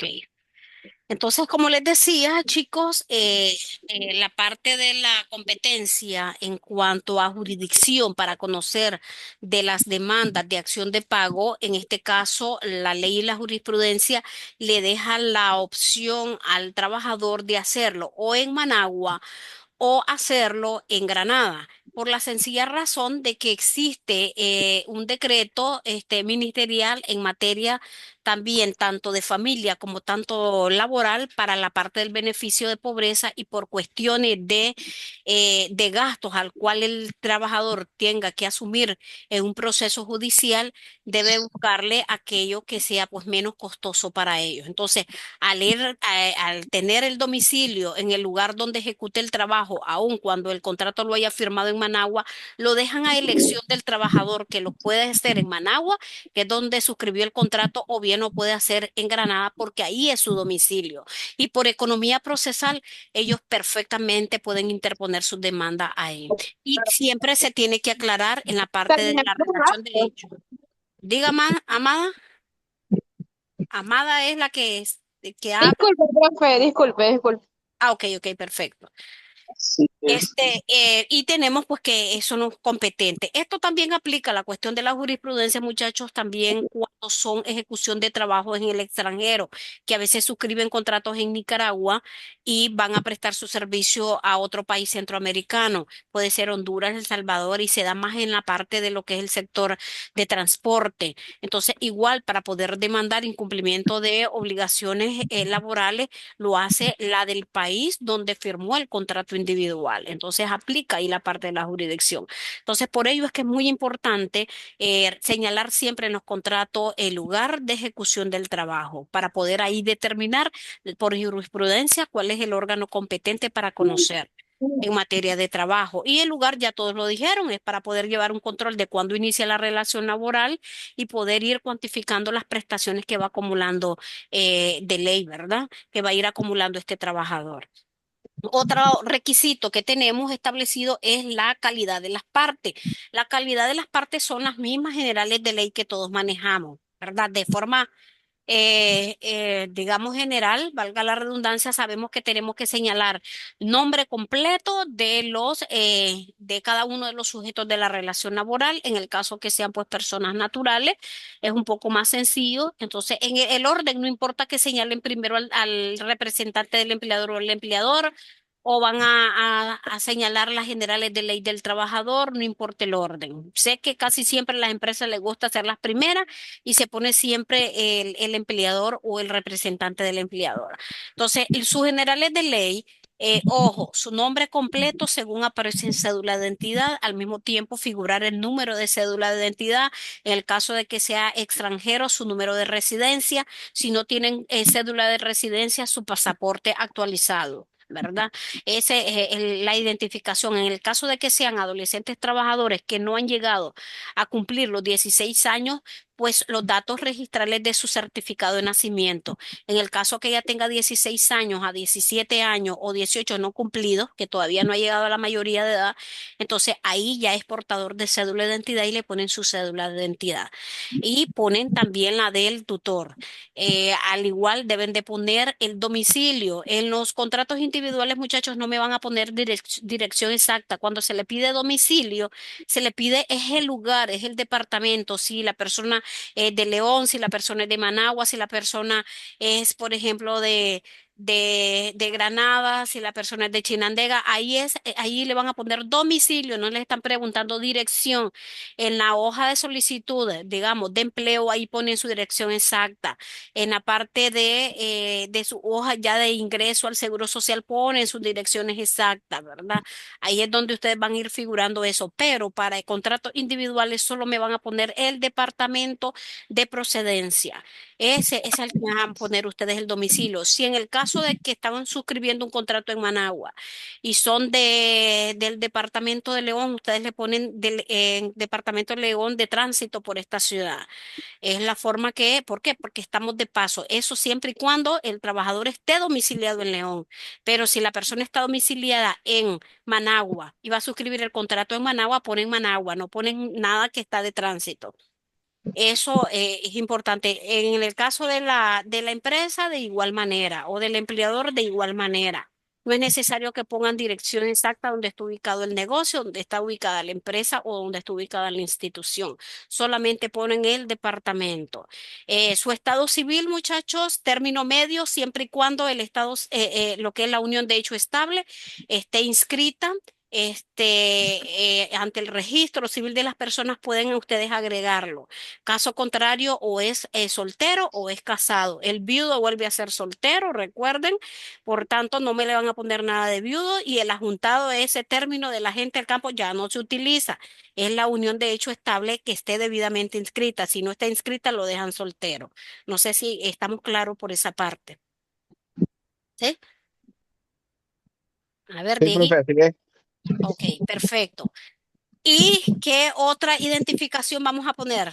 Ok. Entonces, como les decía, chicos, la parte de la competencia en cuanto a jurisdicción para conocer de las demandas de acción de pago, en este caso, la ley y la jurisprudencia le deja la opción al trabajador de hacerlo o en Managua o hacerlo en Granada, por la sencilla razón de que existe un decreto ministerial en materia también tanto de familia como tanto laboral para la parte del beneficio de pobreza y por cuestiones de gastos al cual el trabajador tenga que asumir en un proceso judicial, debe buscarle aquello que sea pues menos costoso para ellos. Entonces, al tener el domicilio en el lugar donde ejecute el trabajo, aun cuando el contrato lo haya firmado en Managua, lo dejan a elección del trabajador que lo puede hacer en Managua, que es donde suscribió el contrato, o bien lo puede hacer en Granada porque ahí es su domicilio. Y por economía procesal, ellos perfectamente pueden interponer su demanda ahí. Y siempre se tiene que aclarar en la parte de También la es muy relación de rápido. hecho. Diga, Amada. Amada es la que es, que habla. Disculpe, profe, disculpe. Ah, ok, ok, perfecto. Sí, es. Y tenemos pues que son los competentes. Esto también aplica a la cuestión de la jurisprudencia, muchachos, también cuando son ejecución de trabajo en el extranjero, que a veces suscriben contratos en Nicaragua y van a prestar su servicio a otro país centroamericano. Puede ser Honduras, El Salvador, y se da más en la parte de lo que es el sector de transporte. Entonces, igual para poder demandar incumplimiento de obligaciones laborales, lo hace la del país donde firmó el contrato individual. Entonces aplica ahí la parte de la jurisdicción. Entonces, por ello es que es muy importante señalar siempre en los contratos el lugar de ejecución del trabajo para poder ahí determinar por jurisprudencia cuál es el órgano competente para conocer en materia de trabajo. Y el lugar, ya todos lo dijeron, es para poder llevar un control de cuándo inicia la relación laboral y poder ir cuantificando las prestaciones que va acumulando de ley, ¿verdad? Que va a ir acumulando este trabajador. Otro requisito que tenemos establecido es la calidad de las partes. La calidad de las partes son las mismas generales de ley que todos manejamos, ¿verdad? De forma digamos general, valga la redundancia, sabemos que tenemos que señalar nombre completo de de cada uno de los sujetos de la relación laboral. En el caso que sean pues personas naturales, es un poco más sencillo. Entonces, en el orden, no importa que señalen primero al representante del empleador o el empleador, o van a señalar las generales de ley del trabajador, no importa el orden. Sé que casi siempre a las empresas les gusta hacer las primeras y se pone siempre el empleador o el representante del empleador. Entonces, sus generales de ley, ojo, su nombre completo según aparece en cédula de identidad, al mismo tiempo figurar el número de cédula de identidad, en el caso de que sea extranjero, su número de residencia, si no tienen cédula de residencia, su pasaporte actualizado. ¿Verdad? Esa es la identificación. En el caso de que sean adolescentes trabajadores que no han llegado a cumplir los 16 años, pues los datos registrales de su certificado de nacimiento. En el caso que ella tenga 16 años a 17 años o 18 no cumplidos, que todavía no ha llegado a la mayoría de edad, entonces ahí ya es portador de cédula de identidad y le ponen su cédula de identidad. Y ponen también la del tutor. Al igual deben de poner el domicilio. En los contratos individuales, muchachos, no me van a poner dirección exacta. Cuando se le pide domicilio, se le pide es el lugar, es el departamento. Si la persona de León, si la persona es de Managua, si la persona es, por ejemplo, de Granada, si la persona es de Chinandega, ahí le van a poner domicilio, no le están preguntando dirección. En la hoja de solicitud, digamos, de empleo, ahí ponen su dirección exacta. En la parte de su hoja ya de ingreso al Seguro Social ponen sus direcciones exactas, ¿verdad? Ahí es donde ustedes van a ir figurando eso, pero para contratos individuales solo me van a poner el departamento de procedencia. Ese es el que van a poner ustedes el domicilio. Si en el caso de que estaban suscribiendo un contrato en Managua y son del departamento de León, ustedes le ponen del departamento de León de tránsito por esta ciudad. Es la forma que, ¿por qué? Porque estamos de paso. Eso siempre y cuando el trabajador esté domiciliado en León. Pero si la persona está domiciliada en Managua y va a suscribir el contrato en Managua, ponen Managua, no ponen nada que está de tránsito. Eso es importante. En el caso de la empresa, de igual manera, o del empleador, de igual manera. No es necesario que pongan dirección exacta donde está ubicado el negocio, donde está ubicada la empresa o donde está ubicada la institución. Solamente ponen el departamento. Su estado civil, muchachos, término medio, siempre y cuando el estado, lo que es la unión de hecho estable, esté inscrita ante el registro civil de las personas, pueden ustedes agregarlo. Caso contrario, o es soltero o es casado. El viudo vuelve a ser soltero, recuerden. Por tanto, no me le van a poner nada de viudo y el adjuntado, ese término de la gente del campo ya no se utiliza. Es la unión de hecho estable que esté debidamente inscrita. Si no está inscrita, lo dejan soltero. No sé si estamos claros por esa parte. ¿Sí? A ver, Sí, Diegui. profe, así es. Ok, perfecto. ¿Y qué otra identificación vamos a poner?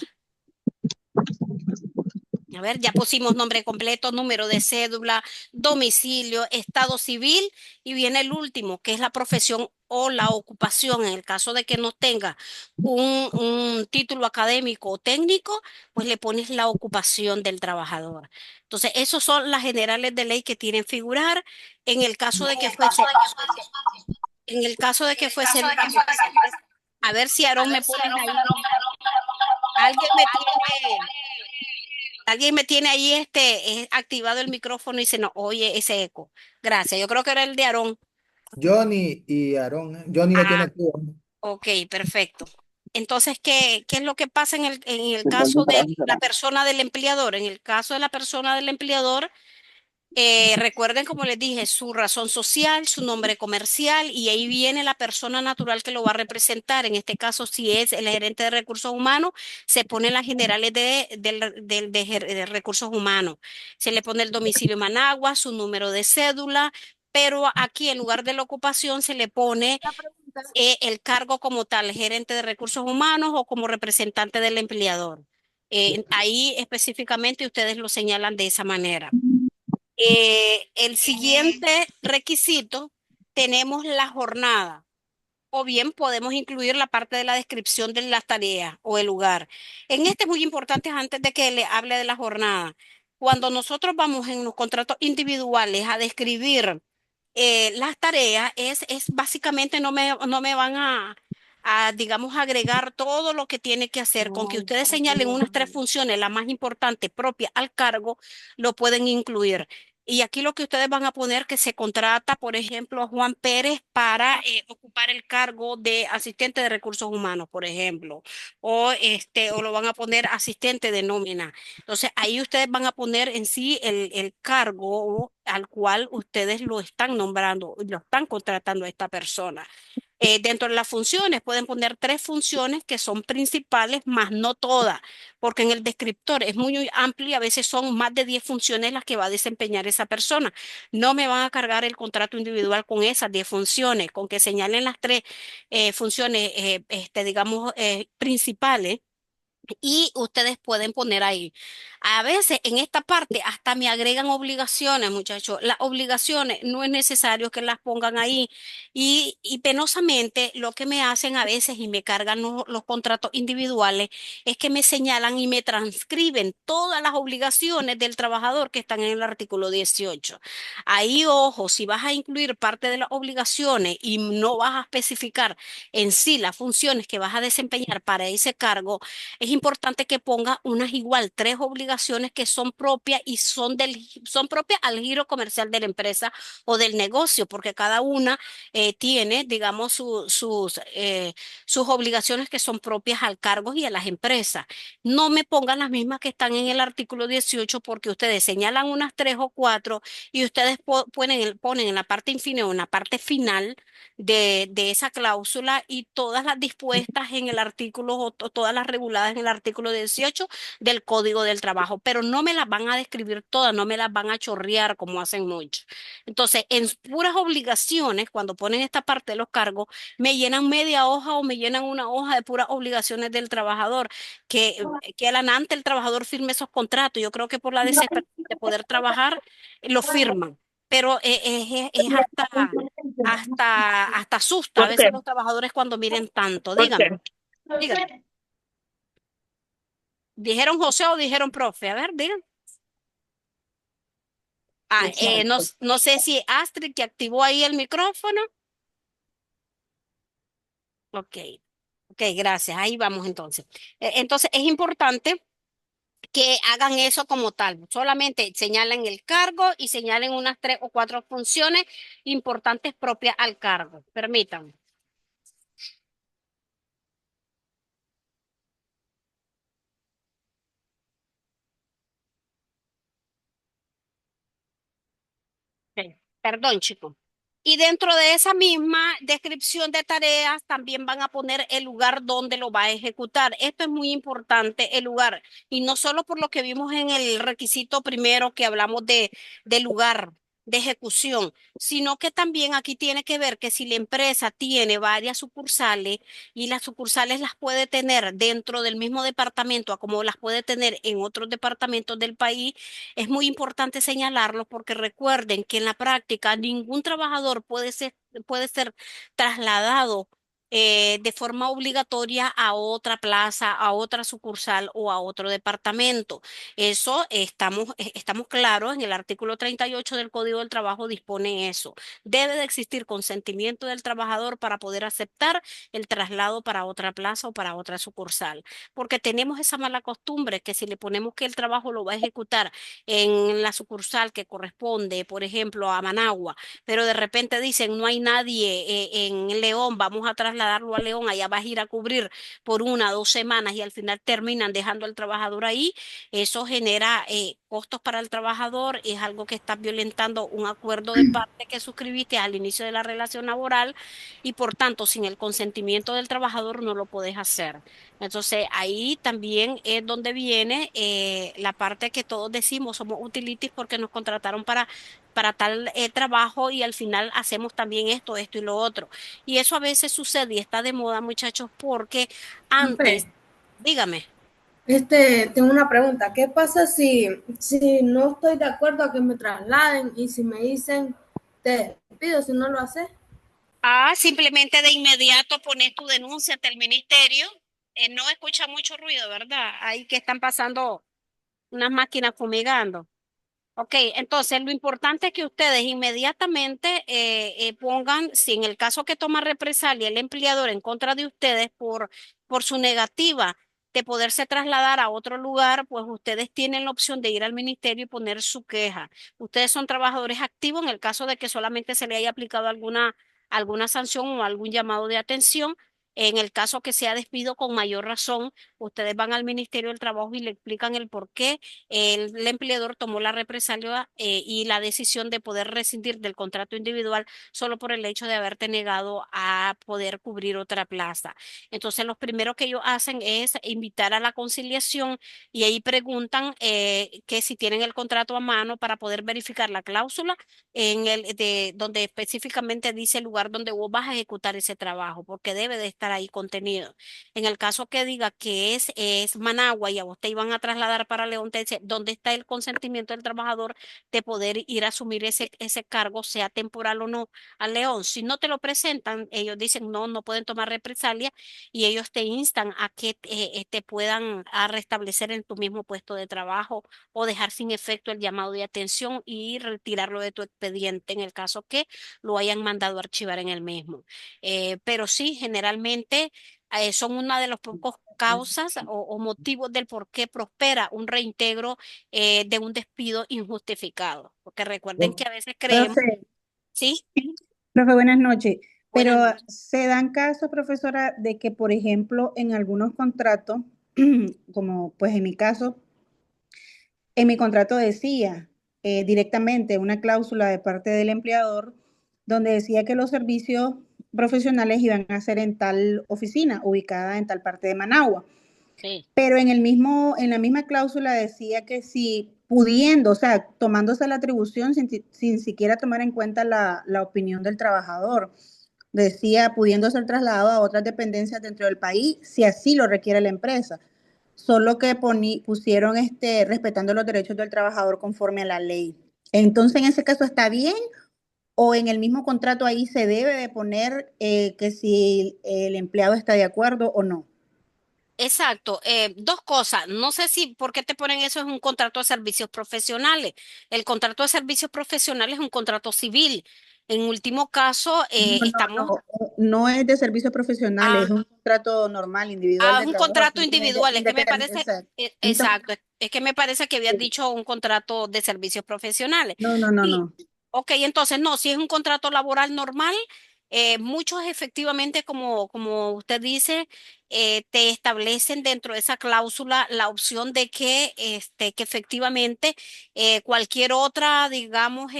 A ver, ya pusimos nombre completo, número de cédula, domicilio, estado civil y viene el último, que es la profesión o la ocupación. En el caso de que no tenga un título académico o técnico, pues le pones la ocupación del trabajador. Entonces, esos son las generales de ley que tienen figurar en el caso de que fuese, en el caso de que fuese el caso. A ver si Aarón me pones ahí. Alguien me tiene. Alguien me tiene ahí activado el micrófono y se nos oye ese eco. Gracias. Yo creo que era el de Aarón. Johnny y Aarón, ¿eh? Johnny lo tiene Ah, activo. ok, perfecto. Entonces, ¿qué es lo que pasa en el ¿En dónde caso de trabajo la será? persona del empleador? En el caso de la persona del empleador, recuerden, como les dije, su razón social, su nombre comercial y ahí viene la persona natural que lo va a representar. En este caso, si es el gerente de recursos humanos, se ponen las generales de recursos humanos. Se le pone el domicilio en Managua, su número de cédula, pero aquí en lugar de la ocupación se le pone el cargo como tal, gerente de recursos humanos o como representante del empleador. Ahí específicamente ustedes lo señalan de esa manera. El siguiente requisito, tenemos la jornada, o bien podemos incluir la parte de la descripción de las tareas o el lugar. En este es muy importante, antes de que le hable de la jornada, cuando nosotros vamos en los contratos individuales a describir las tareas, es básicamente no me van digamos, agregar todo lo que tiene que hacer. Con que ustedes señalen unas tres funciones, la más importante propia al cargo, lo pueden incluir. Y aquí lo que ustedes van a poner que se contrata, por ejemplo, a Juan Pérez para ocupar el cargo de asistente de recursos humanos, por ejemplo, o lo van a poner asistente de nómina. Entonces, ahí ustedes van a poner en sí el cargo al cual ustedes lo están nombrando, lo están contratando a esta persona. Dentro de las funciones pueden poner tres funciones que son principales, más no todas, porque en el descriptor es muy amplio y a veces son más de 10 funciones las que va a desempeñar esa persona. No me van a cargar el contrato individual con esas 10 funciones, con que señalen las tres funciones, digamos, principales y ustedes pueden poner ahí. A veces en esta parte hasta me agregan obligaciones, muchachos. Las obligaciones no es necesario que las pongan ahí. Y penosamente lo que me hacen a veces y me cargan los contratos individuales es que me señalan y me transcriben todas las obligaciones del trabajador que están en el artículo 18. Ahí, ojo, si vas a incluir parte de las obligaciones y no vas a especificar en sí las funciones que vas a desempeñar para ese cargo, es importante que ponga unas igual, tres obligaciones que son propias y son propias al giro comercial de la empresa o del negocio, porque cada una tiene, digamos, sus obligaciones que son propias al cargo y a las empresas. No me pongan las mismas que están en el artículo 18 porque ustedes señalan unas tres o cuatro y ustedes ponen en la parte inferior, o en la parte final de esa cláusula y todas las dispuestas en el artículo o todas las reguladas en el artículo 18 del Código del Trabajo, pero no me las van a describir todas, no me las van a chorrear como hacen muchos. Entonces, en puras obligaciones, cuando ponen esta parte de los cargos, me llenan media hoja o me llenan una hoja de puras obligaciones del trabajador, que adelante el trabajador firme esos contratos. Yo creo que por la desesperación de poder trabajar, lo firman. Pero es hasta asusta a ¿Por qué? veces los trabajadores cuando miren tanto. ¿Por qué? Dígame, dígame. ¿Dijeron José o dijeron profe? A ver, digan. Ah, no, Exacto. no sé si Astrid que activó ahí el micrófono. Ok, ok, gracias. Ahí vamos entonces. Entonces es importante que hagan eso como tal. Solamente señalen el cargo y señalen unas 3 o 4 funciones importantes propias al cargo. Permítanme. Ok, perdón, chicos. Y dentro de esa misma descripción de tareas también van a poner el lugar donde lo va a ejecutar. Esto es muy importante, el lugar. Y no solo por lo que vimos en el requisito primero que hablamos de lugar de ejecución, sino que también aquí tiene que ver que si la empresa tiene varias sucursales y las sucursales las puede tener dentro del mismo departamento, a como las puede tener en otros departamentos del país, es muy importante señalarlo porque recuerden que en la práctica ningún trabajador puede ser trasladado de forma obligatoria a otra plaza, a otra sucursal o a otro departamento. Eso estamos claros, en el artículo 38 del Código del Trabajo dispone eso. Debe de existir consentimiento del trabajador para poder aceptar el traslado para otra plaza o para otra sucursal, porque tenemos esa mala costumbre que si le ponemos que el trabajo lo va a ejecutar en la sucursal que corresponde, por ejemplo, a Managua, pero de repente dicen no hay nadie en León, vamos a trasladarlo a León, allá vas a ir a cubrir por 1 o 2 semanas y al final terminan dejando al trabajador ahí, eso genera costos para el trabajador, es algo que está violentando un acuerdo de parte que suscribiste al inicio de la relación laboral y por tanto sin el consentimiento del trabajador no lo puedes hacer. Entonces ahí también es donde viene la parte que todos decimos, somos utilities porque nos contrataron para tal trabajo y al final hacemos también esto, esto y lo otro. Y eso a veces sucede y está de moda, muchachos, porque antes, Profe, dígame. tengo una pregunta. ¿Qué pasa si no estoy de acuerdo a que me trasladen y si me dicen, te pido si no lo haces? Ah, simplemente de inmediato pones tu denuncia ante el ministerio. No escucha mucho ruido, ¿verdad? Ahí que están pasando unas máquinas fumigando. Ok, entonces lo importante es que ustedes inmediatamente pongan, si en el caso que toma represalia el empleador en contra de ustedes por su negativa de poderse trasladar a otro lugar, pues ustedes tienen la opción de ir al ministerio y poner su queja. Ustedes son trabajadores activos en el caso de que solamente se le haya aplicado alguna sanción o algún llamado de atención. En el caso que sea despido con mayor razón, ustedes van al Ministerio del Trabajo y le explican el por qué el empleador tomó la represalia y la decisión de poder rescindir del contrato individual solo por el hecho de haberte negado a poder cubrir otra plaza. Entonces, lo primero que ellos hacen es invitar a la conciliación y ahí preguntan que si tienen el contrato a mano para poder verificar la cláusula en donde específicamente dice el lugar donde vos vas a ejecutar ese trabajo, porque debe de estar ahí contenido. En el caso que diga que es Managua y a vos te iban a trasladar para León, te dice, ¿dónde está el consentimiento del trabajador de poder ir a asumir ese cargo, sea temporal o no, a León? Si no te lo presentan, ellos dicen, no, no pueden tomar represalia y ellos te instan a que te puedan a restablecer en tu mismo puesto de trabajo o dejar sin efecto el llamado de atención y retirarlo de tu expediente en el caso que lo hayan mandado a archivar en el mismo. Pero sí, generalmente son una de las pocas causas o motivos del por qué prospera un reintegro de un despido injustificado. Porque recuerden que a veces creemos, Profe, sí, profe, buenas noches. buenas Pero noches. se dan casos, profesora, de que, por ejemplo, en algunos contratos, como pues en mi caso, en mi contrato decía directamente una cláusula de parte del empleador donde decía que los servicios profesionales iban a ser en tal oficina, ubicada en tal parte de Managua. Sí. Pero en la misma cláusula decía que si pudiendo, o sea, tomándose la atribución sin siquiera tomar en cuenta la opinión del trabajador, decía pudiendo ser trasladado a otras dependencias dentro del país, si así lo requiere la empresa. Solo que pusieron respetando los derechos del trabajador conforme a la ley. Entonces, en ese caso, ¿está bien? ¿O en el mismo contrato ahí se debe de poner que si el empleado está de acuerdo o no? Exacto. Dos cosas. No sé si por qué te ponen eso es un contrato de servicios profesionales. El contrato de servicios profesionales es un contrato civil. En último caso, No, no, estamos no es de servicios profesionales, es un contrato normal, individual es de un trabajo, contrato individual. Es que me parece, exacto. exacto, es que me parece que habías dicho un contrato de servicios profesionales. No, no, no, Sí, no. ok, entonces no, si es un contrato laboral normal, muchos efectivamente, como usted dice, te establecen dentro de esa cláusula la opción de que efectivamente cualquier otra, digamos,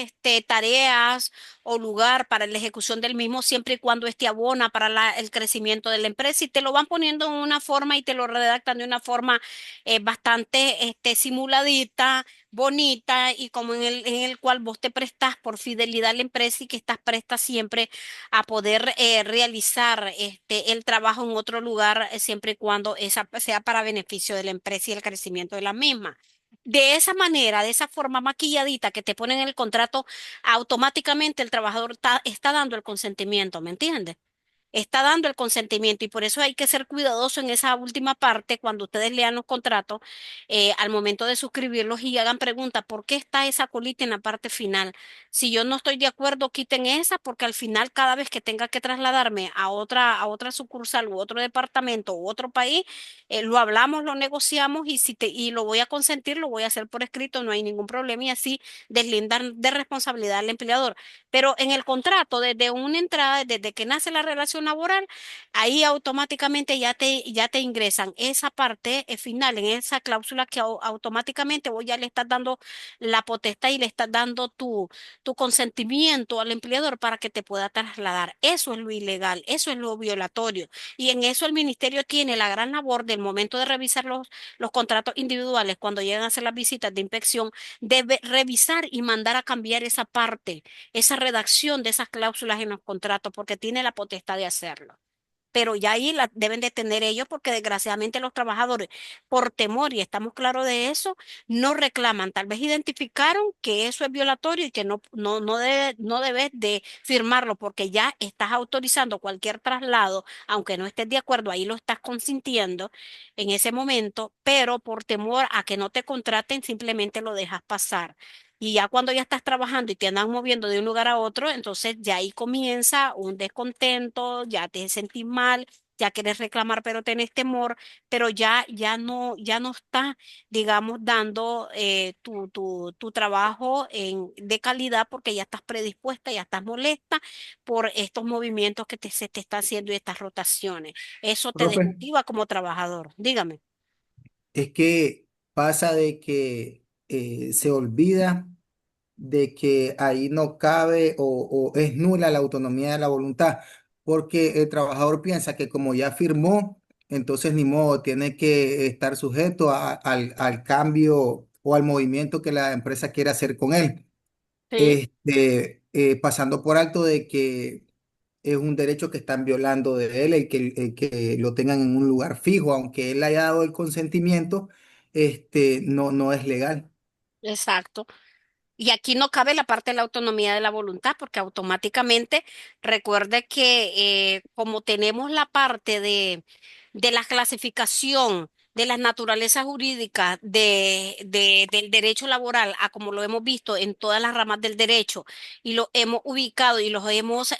tareas o lugar para la ejecución del mismo, siempre y cuando esté abona para el crecimiento de la empresa, y te lo van poniendo en una forma y te lo redactan de una forma bastante simuladita, bonita, y como en el cual vos te prestas por fidelidad a la empresa y que estás presta siempre a poder realizar el trabajo en otro lugar, siempre y cuando esa sea para beneficio de la empresa y el crecimiento de la misma. De esa manera, de esa forma maquilladita que te ponen en el contrato, automáticamente el trabajador está dando el consentimiento, ¿me entiendes? Está dando el consentimiento, y por eso hay que ser cuidadoso en esa última parte cuando ustedes lean los contratos, al momento de suscribirlos, y hagan preguntas: ¿por qué está esa colita en la parte final? Si yo no estoy de acuerdo, quiten esa, porque al final cada vez que tenga que trasladarme a otra sucursal u otro departamento u otro país, lo hablamos, lo negociamos, y lo voy a consentir, lo voy a hacer por escrito, no hay ningún problema, y así deslindar de responsabilidad al empleador. Pero en el contrato, desde una entrada, desde que nace la relación laboral, ahí automáticamente ya te ingresan esa parte final, en esa cláusula que automáticamente vos ya le estás dando la potestad y le estás dando tu consentimiento al empleador para que te pueda trasladar. Eso es lo ilegal, eso es lo violatorio. Y en eso el ministerio tiene la gran labor del momento de revisar los contratos individuales cuando llegan a hacer las visitas de inspección, debe revisar y mandar a cambiar esa parte, esa redacción de esas cláusulas en los contratos, porque tiene la potestad de hacerlo. Pero ya ahí la deben de tener ellos, porque desgraciadamente los trabajadores, por temor, y estamos claros de eso, no reclaman. Tal vez identificaron que eso es violatorio y que no debes de firmarlo, porque ya estás autorizando cualquier traslado, aunque no estés de acuerdo, ahí lo estás consintiendo en ese momento, pero por temor a que no te contraten, simplemente lo dejas pasar. Y ya cuando ya estás trabajando y te andan moviendo de un lugar a otro, entonces ya ahí comienza un descontento, ya te sentís mal, ya quieres reclamar, pero tenés temor, pero ya no estás, digamos, dando tu trabajo de calidad, porque ya estás predispuesta, ya estás molesta por estos movimientos que se te están haciendo y estas rotaciones. Eso te Profe, desmotiva como trabajador. Dígame. es que pasa de que se olvida de que ahí no cabe o es nula la autonomía de la voluntad, porque el trabajador piensa que como ya firmó, entonces ni modo, tiene que estar sujeto al cambio o al movimiento que la empresa quiere hacer con él, Sí. pasando por alto de que es un derecho que están violando de él, el que lo tengan en un lugar fijo, aunque él haya dado el consentimiento, no es legal. Exacto. Y aquí no cabe la parte de la autonomía de la voluntad, porque automáticamente recuerde que como tenemos la parte de la clasificación de las naturalezas jurídicas del derecho laboral, a como lo hemos visto en todas las ramas del derecho, y lo hemos ubicado y los hemos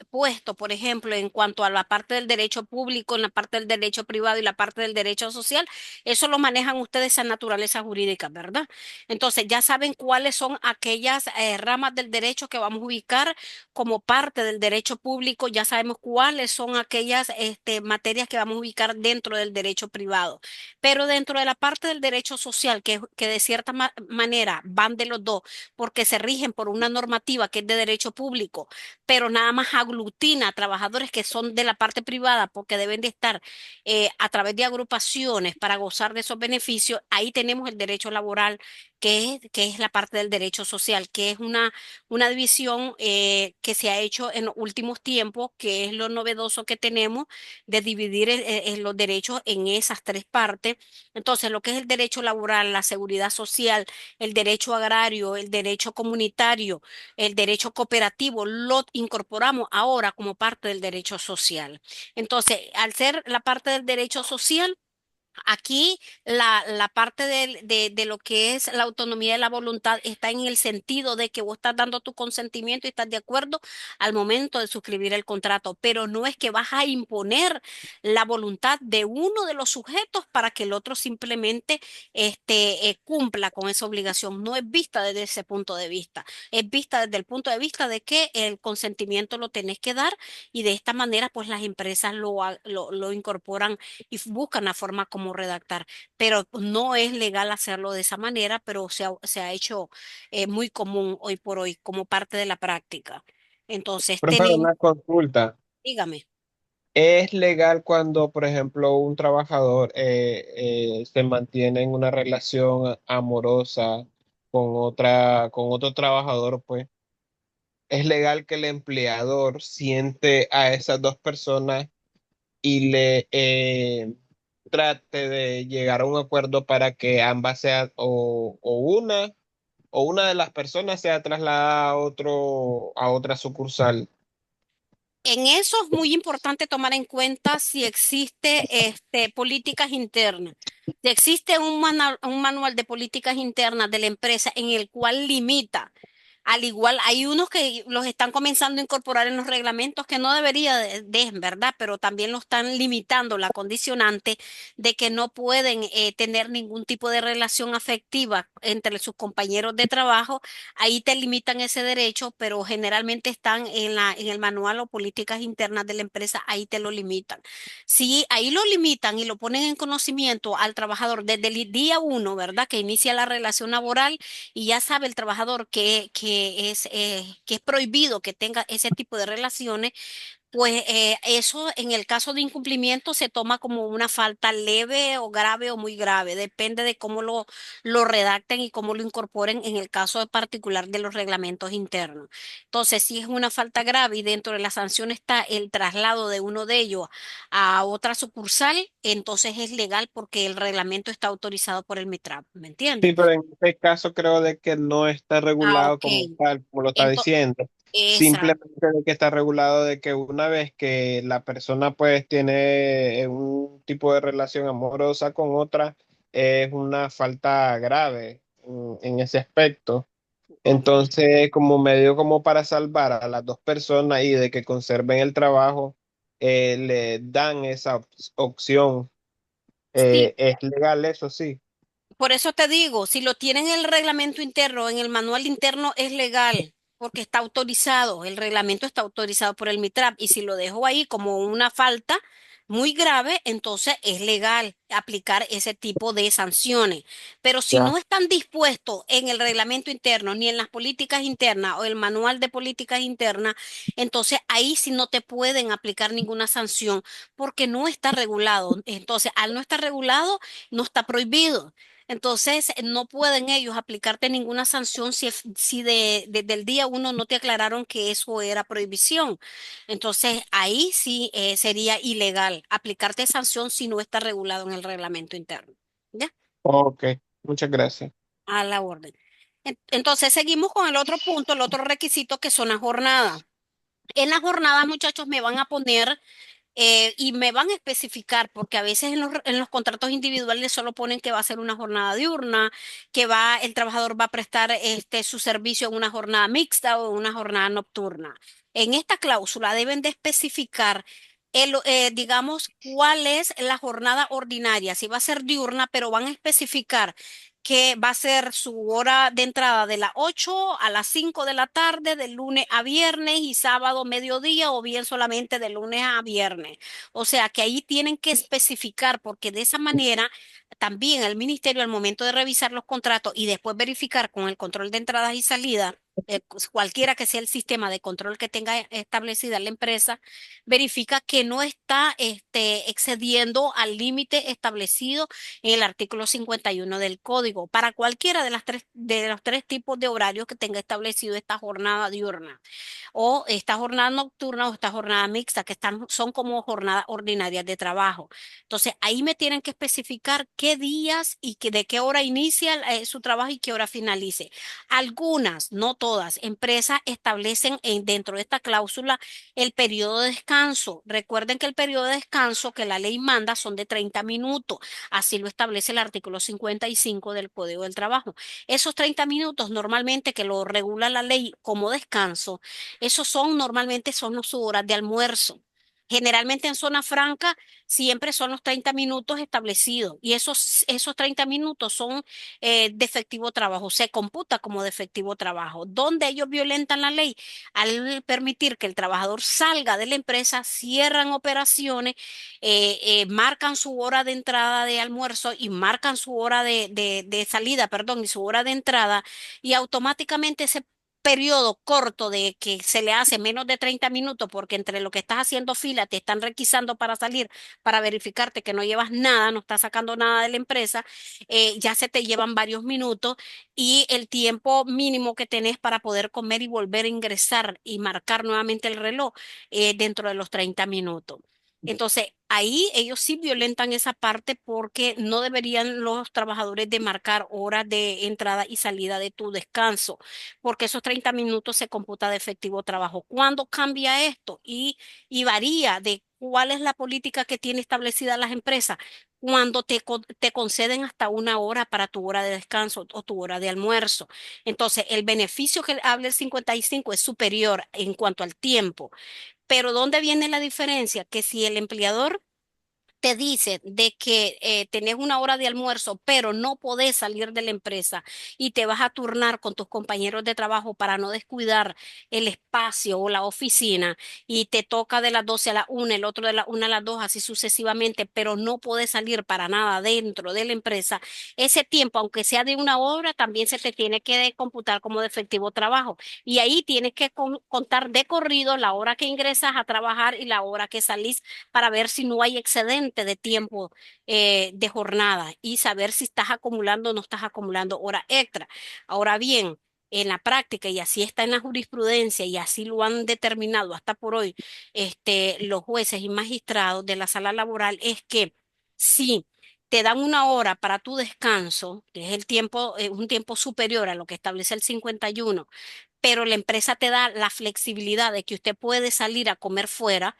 puesto, por ejemplo, en cuanto a la parte del derecho público, en la parte del derecho privado y la parte del derecho social, eso lo manejan ustedes, esas naturalezas jurídicas, ¿verdad? Entonces ya saben cuáles son aquellas ramas del derecho que vamos a ubicar como parte del derecho público, ya sabemos cuáles son aquellas materias que vamos a ubicar dentro del derecho privado. Pero dentro de la parte del derecho social, que de cierta manera van de los dos, porque se rigen por una normativa que es de derecho público, pero nada más aglutina a trabajadores que son de la parte privada, porque deben de estar a través de agrupaciones para gozar de esos beneficios. Ahí tenemos el derecho laboral, que es la parte del derecho social, que es una división que se ha hecho en los últimos tiempos, que es lo novedoso que tenemos de dividir los derechos en esas tres partes. Entonces, lo que es el derecho laboral, la seguridad social, el derecho agrario, el derecho comunitario, el derecho cooperativo, lo incorporamos ahora como parte del derecho social. Entonces, al ser la parte del derecho social, Aquí la parte de lo que es la autonomía de la voluntad está en el sentido de que vos estás dando tu consentimiento y estás de acuerdo al momento de suscribir el contrato, pero no es que vas a imponer la voluntad de uno de los sujetos para que el otro simplemente cumpla con esa obligación. No es vista desde ese punto de vista, es vista desde el punto de vista de que el consentimiento lo tenés que dar y de esta manera pues las empresas lo incorporan y buscan la forma como redactar, pero no es legal hacerlo de esa manera, pero se ha hecho muy común hoy por hoy como parte de la práctica. Entonces, Profe, una consulta. dígame. ¿Es legal cuando, por ejemplo, un trabajador se mantiene en una relación amorosa con otro trabajador, pues? ¿Es legal que el empleador siente a esas dos personas y le trate de llegar a un acuerdo para que ambas sean o una de las personas sea trasladada a otra sucursal? En eso es muy importante tomar en cuenta si existe políticas internas. Si existe un manual de políticas internas de la empresa en el cual limita. Al igual, hay unos que los están comenzando a incorporar en los reglamentos que no debería ¿verdad? Pero también lo están limitando la condicionante de que no pueden tener ningún tipo de relación afectiva entre sus compañeros de trabajo. Ahí te limitan ese derecho, pero generalmente están en el manual o políticas internas de la empresa, ahí te lo limitan. Si ahí lo limitan y lo ponen en conocimiento al trabajador desde el día uno, ¿verdad? Que inicia la relación laboral y ya sabe el trabajador que es prohibido que tenga ese tipo de relaciones, pues eso en el caso de incumplimiento se toma como una falta leve o grave o muy grave, depende de cómo lo redacten y cómo lo incorporen en el caso de particular de los reglamentos internos. Entonces, si es una falta grave y dentro de la sanción está el traslado de uno de ellos a otra sucursal, entonces es legal porque el reglamento está autorizado por el MITRAP, ¿me entiendes? Sí, pero en este caso creo de que no está Ah, regulado ok. como tal, como lo está Entonces, diciendo. Simplemente de que está regulado de que una vez que la persona pues tiene un tipo de relación amorosa con otra, es una falta grave en ese aspecto. Entonces, como medio como para salvar a las dos personas y de que conserven el trabajo, le dan esa opción. sí, Es legal eso, sí. por eso te digo, si lo tienen en el reglamento interno, en el manual interno es legal, porque está autorizado, el reglamento está autorizado por el MITRAP, y si lo dejo ahí como una falta muy grave, entonces es legal aplicar ese tipo de sanciones. Pero si Ya. no están dispuestos en el reglamento interno, ni en las políticas internas o el manual de políticas internas, entonces ahí sí no te pueden aplicar ninguna sanción, porque no está regulado. Entonces, al no estar regulado, no está prohibido. Entonces, no pueden ellos aplicarte ninguna sanción si desde el día uno no te aclararon que eso era prohibición. Entonces, ahí sí sería ilegal aplicarte sanción si no está regulado en el reglamento interno. ¿Ya? Ok, muchas gracias. A la orden. Entonces, seguimos con el otro punto, el otro requisito que son las jornadas. En las jornadas, muchachos, me van a poner y me van a especificar, porque a veces en los contratos individuales solo ponen que va a ser una jornada diurna, el trabajador va a prestar su servicio en una jornada mixta o en una jornada nocturna. En esta cláusula deben de especificar digamos, cuál es la jornada ordinaria, si va a ser diurna, pero van a especificar que va a ser su hora de entrada de las 8 a las 5 de la tarde, de lunes a viernes y sábado mediodía o bien solamente de lunes a viernes. O sea que ahí tienen que especificar porque de esa manera también el ministerio al momento de revisar los contratos y después verificar con el control de entradas y salidas, cualquiera que sea el sistema de control que tenga establecida la empresa, verifica que no está excediendo al límite establecido en el artículo 51 del código para cualquiera de los tres tipos de horarios que tenga establecido esta jornada diurna o esta jornada nocturna o esta jornada mixta son como jornadas ordinarias de trabajo. Entonces, ahí me tienen que especificar qué días y de qué hora inicia su trabajo y qué hora finalice. Algunas, no todas empresas establecen dentro de esta cláusula el periodo de descanso. Recuerden que el periodo de descanso que la ley manda son de 30 minutos. Así lo establece el artículo 55 del Código del Trabajo. Esos 30 minutos normalmente que lo regula la ley como descanso, esos son normalmente son sus horas de almuerzo. Generalmente en zona franca siempre son los 30 minutos establecidos y esos 30 minutos son de efectivo trabajo, se computa como de efectivo trabajo. Donde ellos violentan la ley, al permitir que el trabajador salga de la empresa, cierran operaciones, marcan su hora de entrada de almuerzo y marcan su hora de salida, perdón, y su hora de entrada, y automáticamente ese periodo corto de que se le hace menos de 30 minutos, porque entre lo que estás haciendo fila te están requisando para salir, para verificarte que no llevas nada, no estás sacando nada de la empresa, ya se te llevan varios minutos y el tiempo mínimo que tenés para poder comer y volver a ingresar y marcar nuevamente el reloj dentro de los 30 minutos. Entonces, ahí ellos sí violentan esa parte porque no deberían los trabajadores de marcar horas de entrada y salida de tu descanso, porque esos 30 minutos se computa de efectivo trabajo. ¿Cuándo cambia esto? Y varía de cuál es la política que tiene establecida las empresas. Cuando te conceden hasta una hora para tu hora de descanso o tu hora de almuerzo. Entonces, el beneficio que habla el 55 es superior en cuanto al tiempo. Pero ¿dónde viene la diferencia? Que si el empleador te dice de que tenés una hora de almuerzo, pero no podés salir de la empresa y te vas a turnar con tus compañeros de trabajo para no descuidar el espacio o la oficina y te toca de las 12 a la 1, el otro de la 1 a las 2, así sucesivamente, pero no podés salir para nada dentro de la empresa, ese tiempo, aunque sea de una hora, también se te tiene que computar como de efectivo trabajo. Y ahí tienes que contar de corrido la hora que ingresas a trabajar y la hora que salís para ver si no hay excedente de tiempo de jornada y saber si estás acumulando o no estás acumulando hora extra. Ahora bien, en la práctica, y así está en la jurisprudencia, y así lo han determinado hasta por hoy, los jueces y magistrados de la sala laboral, es que si te dan una hora para tu descanso, que es el tiempo, un tiempo superior a lo que establece el 51, pero la empresa te da la flexibilidad de que usted puede salir a comer fuera,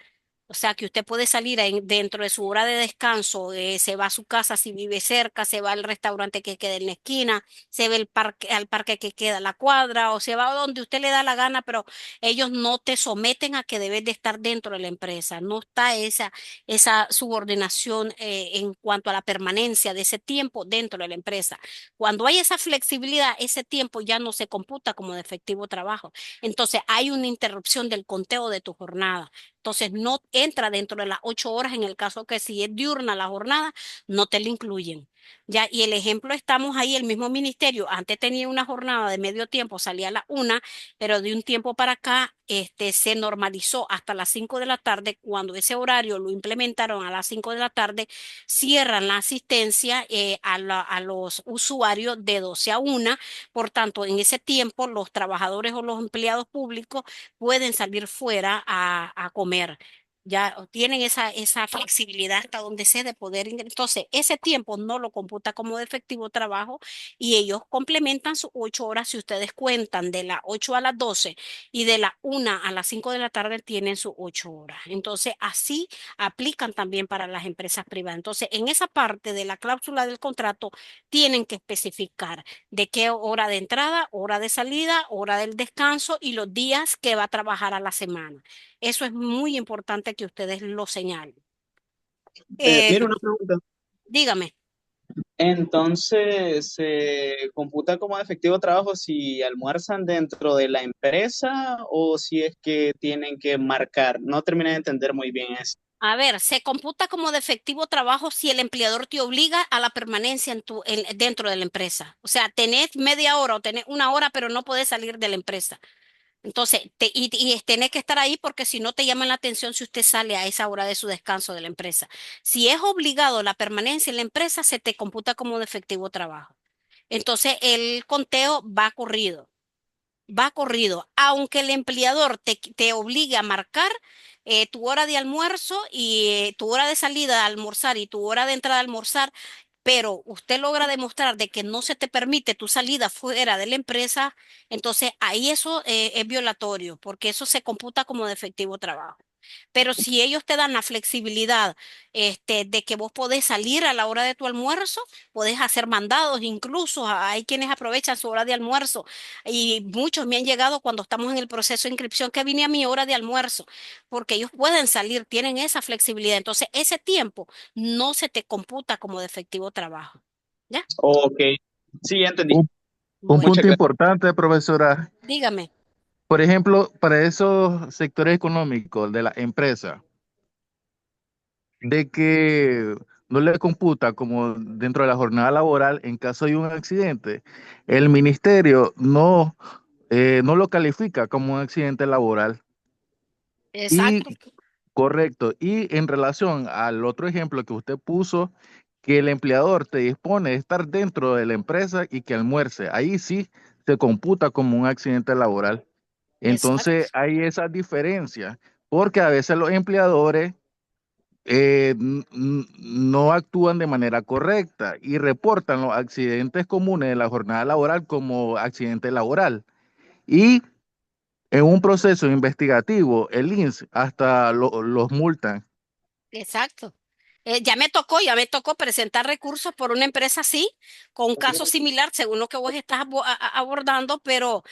o sea, que usted puede salir dentro de su hora de descanso, se va a su casa si vive cerca, se va al restaurante que queda en la esquina, se va al parque que queda a la cuadra, o se va a donde usted le da la gana, pero ellos no te someten a que debes de estar dentro de la empresa. No está esa subordinación en cuanto a la permanencia de ese tiempo dentro de la empresa. Cuando hay esa flexibilidad, ese tiempo ya no se computa como de efectivo trabajo. Entonces, hay una interrupción del conteo de tu jornada. Entonces no entra dentro de las 8 horas en el caso que si es diurna la jornada, no te la incluyen. Ya, y el ejemplo estamos ahí, el mismo ministerio, antes tenía una jornada de medio tiempo, salía a la 1, pero de un tiempo para acá, se normalizó hasta las 5 de la tarde. Cuando ese horario lo implementaron a las 5 de la tarde, cierran la asistencia a los usuarios de 12 a 1. Por tanto, en ese tiempo, los trabajadores o los empleados públicos pueden salir fuera a comer. Ya tienen esa flexibilidad hasta donde sea de poder. Entonces, ese tiempo no lo computa como de efectivo trabajo y ellos complementan sus 8 horas. Si ustedes cuentan de las 8 a las 12 y de la 1 a las 5 de la tarde, tienen sus 8 horas. Entonces, así aplican también para las empresas privadas. Entonces, en esa parte de la cláusula del contrato, tienen que especificar de qué hora de entrada, hora de salida, hora del descanso y los días que va a trabajar a la semana. Eso es muy importante que ustedes lo señalen. Mira una pregunta. Dígame. Entonces, ¿se computa como efectivo trabajo si almuerzan dentro de la empresa o si es que tienen que marcar? No terminé de entender muy bien eso. A ver, se computa como de efectivo trabajo si el empleador te obliga a la permanencia dentro de la empresa. O sea, tenés media hora o tenés una hora, pero no podés salir de la empresa. Entonces, tenés que estar ahí porque si no te llaman la atención si usted sale a esa hora de su descanso de la empresa. Si es obligado la permanencia en la empresa, se te computa como de efectivo trabajo. Entonces, el conteo va corrido, aunque el empleador te obligue a marcar tu hora de almuerzo y tu hora de salida a almorzar y tu hora de entrada a almorzar, pero usted logra demostrar de que no se te permite tu salida fuera de la empresa, entonces ahí eso es violatorio, porque eso se computa como de efectivo trabajo. Pero si ellos te dan la flexibilidad de que vos podés salir a la hora de tu almuerzo, podés hacer mandados, incluso hay quienes aprovechan su hora de almuerzo y muchos me han llegado cuando estamos en el proceso de inscripción que vine a mi hora de almuerzo, porque ellos pueden salir, tienen esa flexibilidad. Entonces ese tiempo no se te computa como de efectivo trabajo. ¿Ya? Ok, sí, ya entendí. Un Bueno, Muchas punto gracias. importante, profesora. dígame. Por ejemplo, para esos sectores económicos de la empresa, de que no le computa como dentro de la jornada laboral en caso de un accidente, el ministerio no lo califica como un accidente laboral. Exacto. Y correcto. Y en relación al otro ejemplo que usted puso, que el empleador te dispone de estar dentro de la empresa y que almuerce, ahí sí se computa como un accidente laboral. Exacto. Entonces hay esa diferencia, porque a veces los empleadores no actúan de manera correcta y reportan los accidentes comunes de la jornada laboral como accidente laboral. Y en un proceso investigativo, el INS hasta los multan. Exacto. Ya me tocó presentar recursos por una empresa así, con un caso similar, según lo que vos estás abordando, pero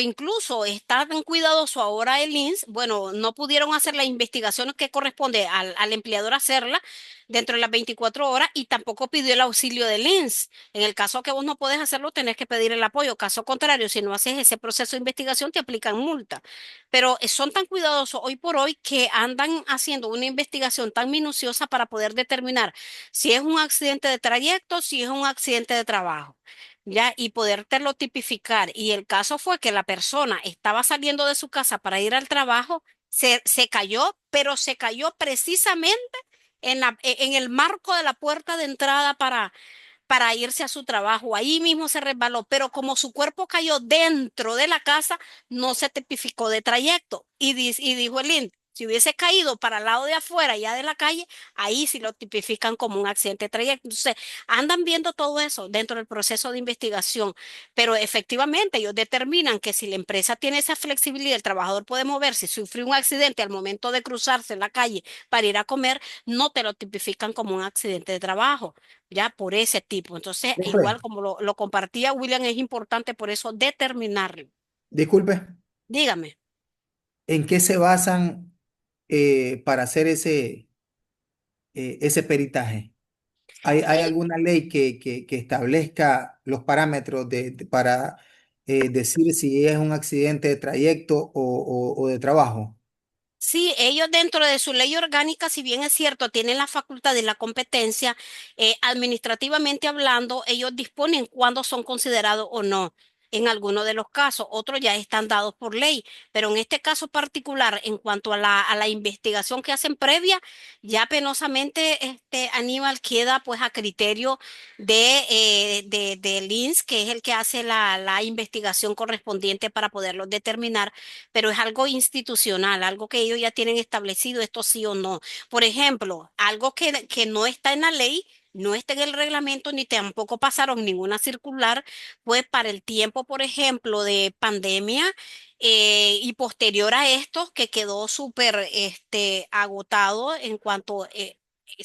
incluso está tan cuidadoso ahora el INS, bueno, no pudieron hacer la investigación que corresponde al empleador hacerla dentro de las 24 horas y tampoco pidió el auxilio del INS. En el caso que vos no podés hacerlo, tenés que pedir el apoyo. Caso contrario, si no haces ese proceso de investigación, te aplican multa. Pero son tan cuidadosos hoy por hoy que andan haciendo una investigación tan minuciosa para poder determinar si es un accidente de trayecto, si es un accidente de trabajo, ¿ya? Y podértelo tipificar. Y el caso fue que la persona estaba saliendo de su casa para ir al trabajo, se cayó, pero se cayó precisamente en el marco de la puerta de entrada para irse a su trabajo. Ahí mismo se resbaló, pero como su cuerpo cayó dentro de la casa, no se tipificó de trayecto. Y dijo el IND, si hubiese caído para el lado de afuera, ya de la calle, ahí sí lo tipifican como un accidente de trayecto. Entonces, andan viendo todo eso dentro del proceso de investigación, pero efectivamente ellos determinan que si la empresa tiene esa flexibilidad, el trabajador puede moverse, si sufrió un accidente al momento de cruzarse en la calle para ir a comer, no te lo tipifican como un accidente de trabajo ya por ese tipo. Entonces, Profe, igual como lo compartía William, es importante por eso determinarlo. disculpe, Dígame. ¿en qué se basan para hacer ese peritaje? ¿Hay Eh, alguna ley que establezca los parámetros para decir si es un accidente de trayecto o de trabajo? Sí, ellos dentro de su ley orgánica, si bien es cierto, tienen la facultad de la competencia, administrativamente hablando, ellos disponen cuándo son considerados o no. En algunos de los casos, otros ya están dados por ley, pero en este caso particular, en cuanto a la investigación que hacen previa, ya penosamente Aníbal queda pues a criterio de INS, que es el que hace la investigación correspondiente para poderlo determinar, pero es algo institucional, algo que ellos ya tienen establecido, esto sí o no. Por ejemplo, algo que no está en la ley, no está en el reglamento, ni tampoco pasaron ninguna circular, pues para el tiempo, por ejemplo, de pandemia. Y posterior a esto, que quedó súper agotado en cuanto,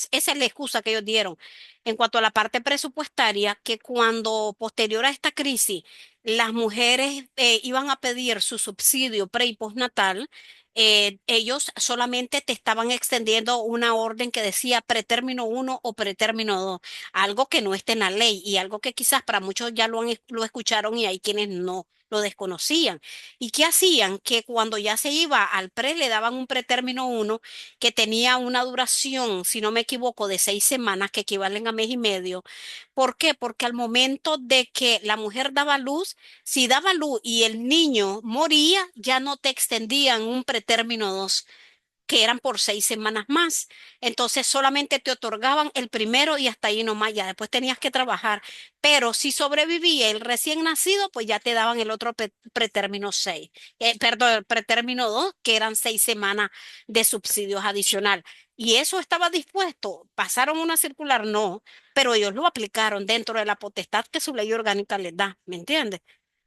esa es la excusa que ellos dieron, en cuanto a la parte presupuestaria, que cuando posterior a esta crisis las mujeres iban a pedir su subsidio pre y postnatal, ellos solamente te estaban extendiendo una orden que decía pretérmino uno o pretérmino 2, algo que no está en la ley y algo que quizás para muchos ya lo escucharon y hay quienes no lo desconocían. ¿Y qué hacían? Que cuando ya se iba al pre le daban un pretérmino uno que tenía una duración, si no me equivoco, de 6 semanas, que equivalen a mes y medio. ¿Por qué? Porque al momento de que la mujer daba luz, si daba luz y el niño moría, ya no te extendían un pretérmino 2. que eran por 6 semanas más. Entonces solamente te otorgaban el primero y hasta ahí nomás, ya después tenías que trabajar. Pero si sobrevivía el recién nacido, pues ya te daban el otro pretérmino 6, perdón, el pretérmino 2, que eran 6 semanas de subsidios adicional. Y eso estaba dispuesto. ¿Pasaron una circular? No, pero ellos lo aplicaron dentro de la potestad que su ley orgánica les da, ¿me entiendes?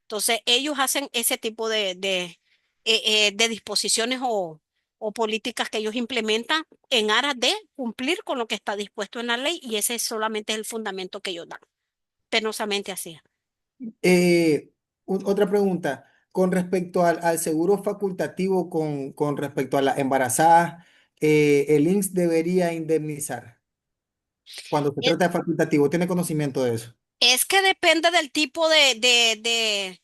Entonces ellos hacen ese tipo de disposiciones o políticas que ellos implementan en aras de cumplir con lo que está dispuesto en la ley y ese solamente es el fundamento que ellos dan. Penosamente así. Eh, Otra pregunta, con respecto al seguro facultativo, con respecto a las embarazadas, el INSS debería indemnizar cuando se Es, trata de facultativo. ¿Tiene conocimiento de eso? es que depende del tipo de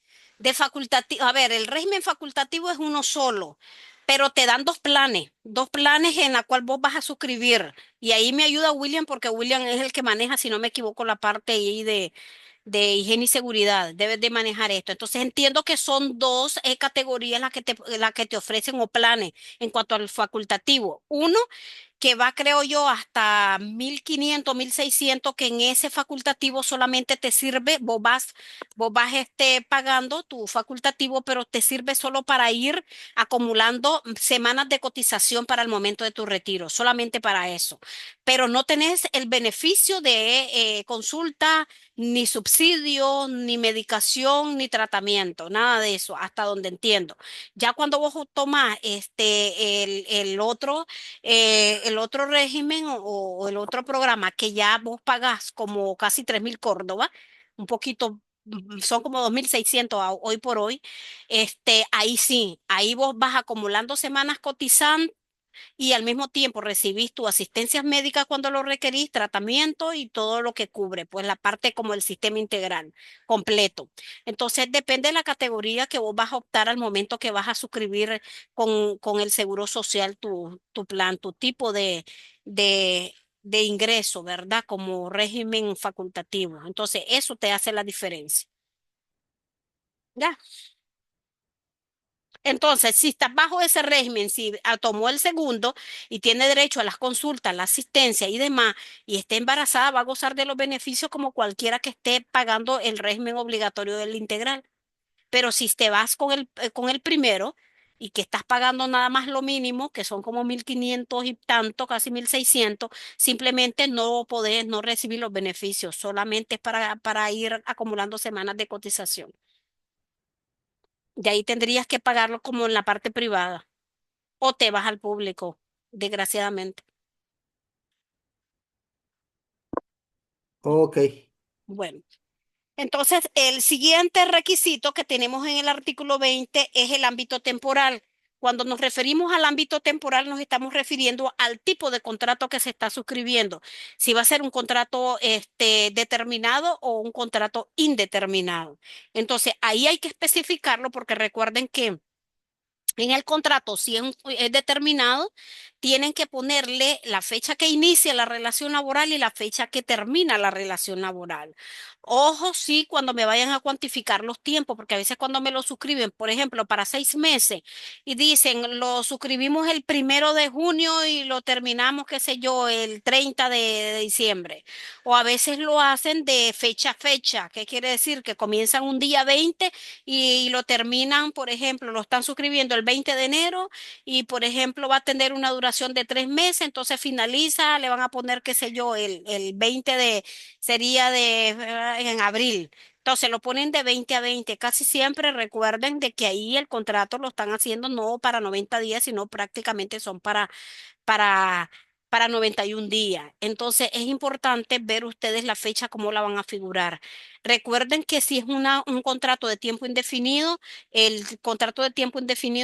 facultativo. A ver, el régimen facultativo es uno solo, pero te dan dos planes en la cual vos vas a suscribir. Y ahí me ayuda William porque William es el que maneja, si no me equivoco, la parte ahí de higiene y seguridad, debes de manejar esto. Entonces entiendo que son dos categorías las que te ofrecen o planes en cuanto al facultativo. Uno que va, creo yo, hasta 1.500, 1.600, que en ese facultativo solamente te sirve, vos vas pagando tu facultativo, pero te sirve solo para ir acumulando semanas de cotización para el momento de tu retiro, solamente para eso. Pero no tenés el beneficio de consulta, ni subsidio, ni medicación, ni tratamiento, nada de eso, hasta donde entiendo. Ya cuando vos tomás el otro régimen o el otro programa que ya vos pagás como casi 3.000 Córdoba, un poquito, son como 2.600 hoy por hoy, ahí sí, ahí vos vas acumulando semanas cotizando y al mismo tiempo recibís tu asistencia médica cuando lo requerís, tratamiento y todo lo que cubre, pues la parte como el sistema integral completo. Entonces depende de la categoría que vos vas a optar al momento que vas a suscribir con el Seguro Social tu plan, tu tipo de ingreso, ¿verdad? Como régimen facultativo. Entonces eso te hace la diferencia. ¿Ya? Entonces, si estás bajo ese régimen, si tomó el segundo y tiene derecho a las consultas, la asistencia y demás, y esté embarazada, va a gozar de los beneficios como cualquiera que esté pagando el régimen obligatorio del integral. Pero si te vas con el primero y que estás pagando nada más lo mínimo, que son como 1.500 y tanto, casi 1.600, simplemente no podés no recibir los beneficios, solamente es para ir acumulando semanas de cotización. De ahí tendrías que pagarlo como en la parte privada o te vas al público, desgraciadamente. Ok. Bueno, entonces el siguiente requisito que tenemos en el artículo 20 es el ámbito temporal. Cuando nos referimos al ámbito temporal, nos estamos refiriendo al tipo de contrato que se está suscribiendo. Si va a ser un contrato determinado o un contrato indeterminado. Entonces, ahí hay que especificarlo porque recuerden que en el contrato, si es determinado, tienen que ponerle la fecha que inicia la relación laboral y la fecha que termina la relación laboral. Ojo, sí, cuando me vayan a cuantificar los tiempos, porque a veces cuando me lo suscriben, por ejemplo, para 6 meses y dicen, lo suscribimos el 1 de junio y lo terminamos, qué sé yo, el 30 de diciembre. O a veces lo hacen de fecha a fecha. ¿Qué quiere decir? Que comienzan un día 20 y lo terminan, por ejemplo, lo están suscribiendo el 20 de enero y, por ejemplo, va a tener una duración de 3 meses, entonces finaliza, le van a poner, qué sé yo, el 20 sería en abril. Entonces lo ponen de 20 a 20. Casi siempre recuerden de que ahí el contrato lo están haciendo no para 90 días, sino prácticamente son para, para 91 días. Entonces es importante ver ustedes la fecha, cómo la van a figurar. Recuerden que si es un contrato de tiempo indefinido, el contrato de tiempo indefinido